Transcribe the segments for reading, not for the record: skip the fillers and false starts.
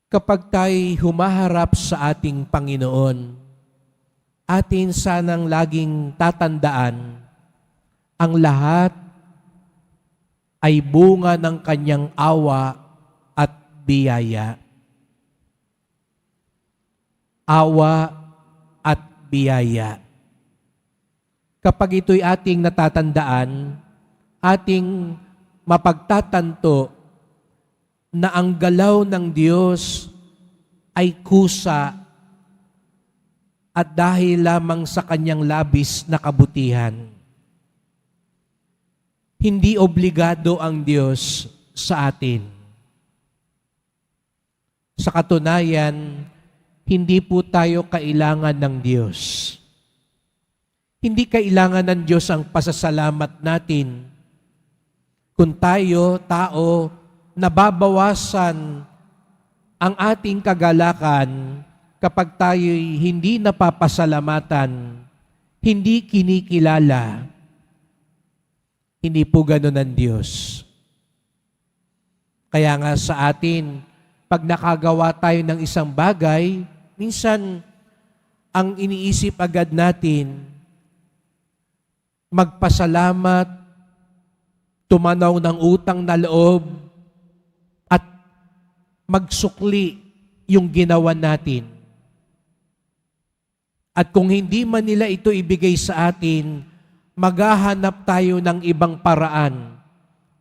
Kapag tayo'y humaharap sa ating Panginoon, atin sanang laging tatandaan, ang lahat ay bunga ng kanyang awa at biyaya. Awa at biyaya. Kapag ito'y ating natatandaan, ating mapagtatanto na ang galaw ng Diyos ay kusa at dahil lamang sa kanyang labis na kabutihan. Hindi obligado ang Diyos sa atin. Sa katunayan, hindi po tayo kailangan ng Diyos. Hindi kailangan ng Diyos ang pasasalamat natin. Kung tayo, tao, nababawasan ang ating kagalakan kapag tayo'y hindi napapasalamatan, hindi kinikilala. Hindi po ganun ang Diyos. Kaya nga sa atin, pag nakagawa tayo ng isang bagay, minsan ang iniisip agad natin, magpasalamat, tumanaw ng utang na loob, at magsukli yung ginawa natin. At kung hindi man nila ito ibigay sa atin, maghahanap tayo ng ibang paraan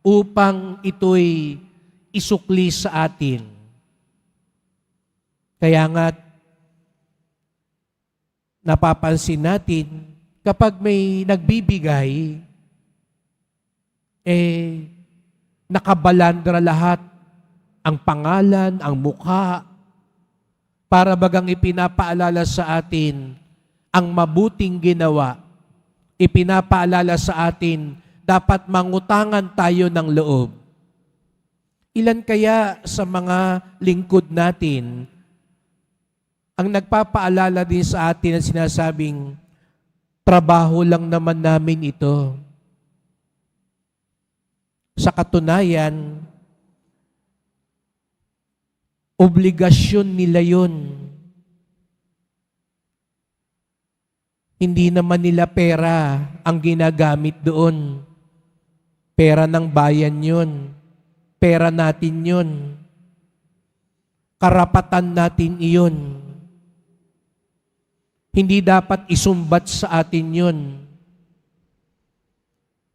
upang ito'y isukli sa atin. Kaya nga, napapansin natin, kapag may nagbibigay, nakabalandra lahat ang pangalan, ang mukha, para bagang ipinapaalala sa atin ang mabuting ginawa. Ipinapaalala sa atin, dapat mangutangan tayo ng loob. Ilan kaya sa mga lingkod natin ang nagpapaalala din sa atin ang sinasabing, trabaho lang naman namin ito. Sa katunayan, obligasyon nila yun. Hindi naman nila pera ang ginagamit doon. Pera ng bayan yun. Pera natin yun. Karapatan natin iyon. Hindi dapat isumbat sa atin yun.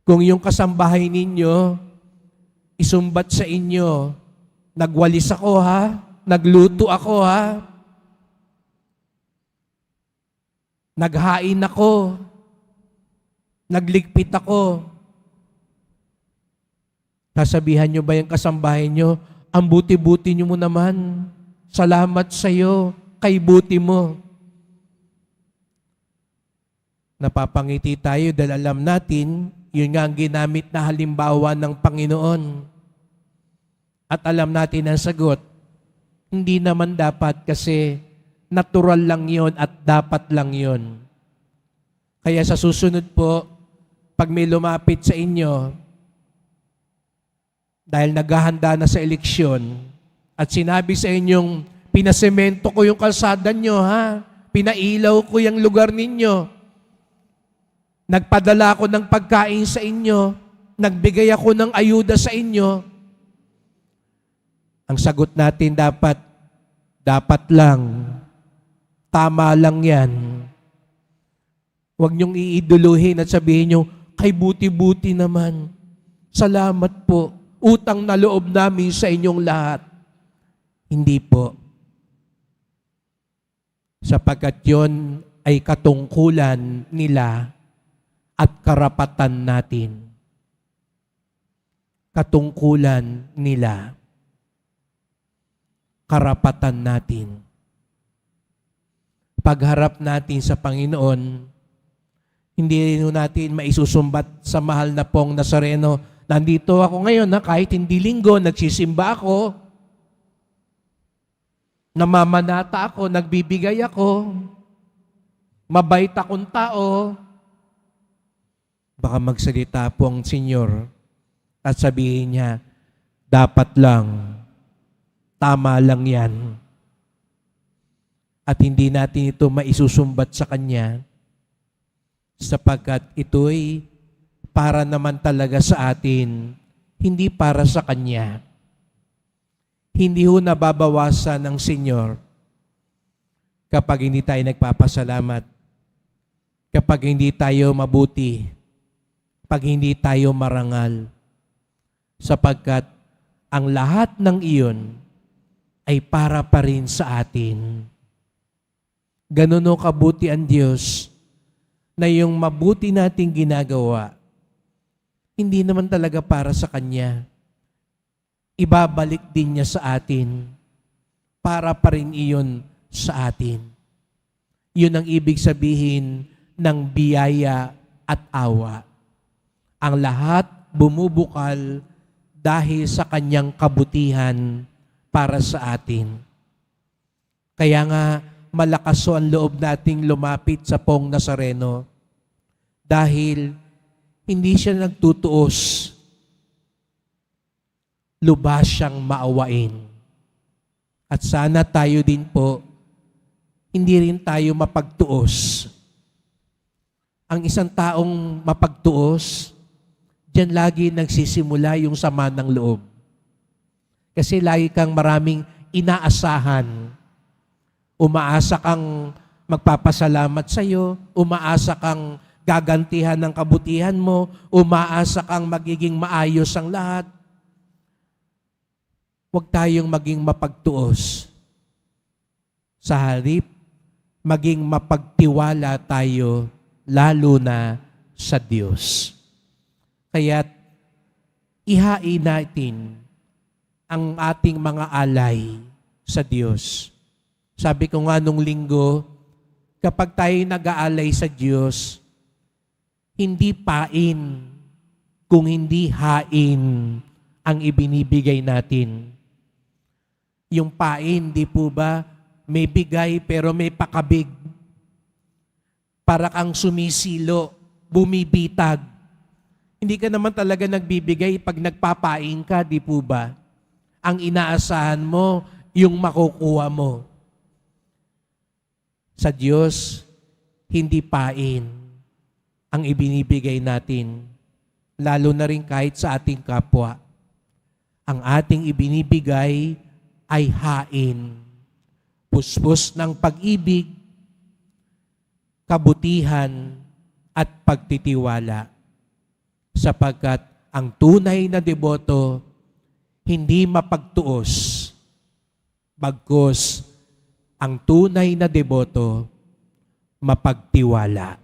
Kung yung kasambahay ninyo, isumbat sa inyo, nagwalis ako ha, nagluto ako ha, naghain ako, nagligpit ako. Sasabihan nyo ba yung kasambahay nyo, ang buti-buti nyo mo naman, salamat sa'yo, kay buti mo. Napapangiti tayo dahil alam natin, yun nga ang ginamit na halimbawa ng Panginoon. At alam natin ang sagot, hindi naman dapat kasi natural lang yon at dapat lang yon. Kaya sa susunod po, pag may lumapit sa inyo, dahil naghahanda na sa eleksyon, at sinabi sa inyong, pinasemento ko yung kalsada nyo ha, pinailaw ko yung lugar ninyo, nagpadala ako ng pagkain sa inyo, nagbigay ako ng ayuda sa inyo. Ang sagot natin dapat lang, tama lang yan. Huwag niyong iiduluhin at sabihin niyo, kay buti-buti naman. Salamat po. Utang na loob namin sa inyong lahat. Hindi po. Sapagkat yon ay katungkulan nila at karapatan natin. Katungkulan nila. Karapatan natin. Pagharap natin sa Panginoon, hindi rin natin maisusumbat sa mahal na pong Nazareno. Nandito ako ngayon na kahit hindi linggo, nagsisimba ako, namamanata ako, nagbibigay ako, mabait akong tao. Baka magsalita po ang Senyor at sabihin niya, dapat lang, tama lang yan. at hindi natin ito maisusumbat sa Kanya sapagkat ito'y para naman talaga sa atin, hindi para sa Kanya. Hindi ho nababawasan ng Senyor kapag hindi tayo nagpapasalamat, kapag hindi tayo mabuti, kapag hindi tayo marangal, sapagkat ang lahat ng iyon ay para pa rin sa atin. Ganun o kabuti ang Diyos na yung mabuti nating ginagawa, hindi naman talaga para sa Kanya. Ibabalik din niya sa atin. Para pa rin iyon sa atin. Yun ang ibig sabihin ng biyaya at awa. Ang lahat bumubukal dahil sa Kanyang kabutihan para sa atin. Kaya nga, malakas o ang loob nating lumapit sa Poong Nazareno dahil hindi siya nagtutuos. Lubas siyang maawain. At sana tayo din po, hindi rin tayo mapagtuos. Ang isang taong mapagtuos, diyan lagi nagsisimula yung sama ng loob. Kasi lagi kang maraming inaasahan. Umaasa kang magpapasalamat sa iyo, umaasa kang gagantihan ng kabutihan mo, umaasa kang magiging maayos ang lahat. Huwag tayong maging mapagtuos. Sa halip, maging mapagtiwala tayo, lalo na sa Diyos. Kaya't ihain natin ang ating mga alay sa Diyos. Sabi ko nga nung linggo, kapag tayo nag-aalay sa Diyos, hindi pain, kung hindi hain ang ibinibigay natin. Yung pain, di po ba, may bigay pero may pakabig. Para kang sumisilo, bumibitag. Hindi ka naman talaga nagbibigay pag nagpapain ka, di po ba? Ang inaasahan mo, yung makukuha mo. Sa Diyos, hindi pain ang ibinibigay natin, lalo na rin kahit sa ating kapwa. Ang ating ibinibigay ay hain, puspos ng pag-ibig, kabutihan, at pagtitiwala. Sapagkat ang tunay na deboto, hindi mapagtuos, bagkus ang tunay na deboto, mapagtiwala.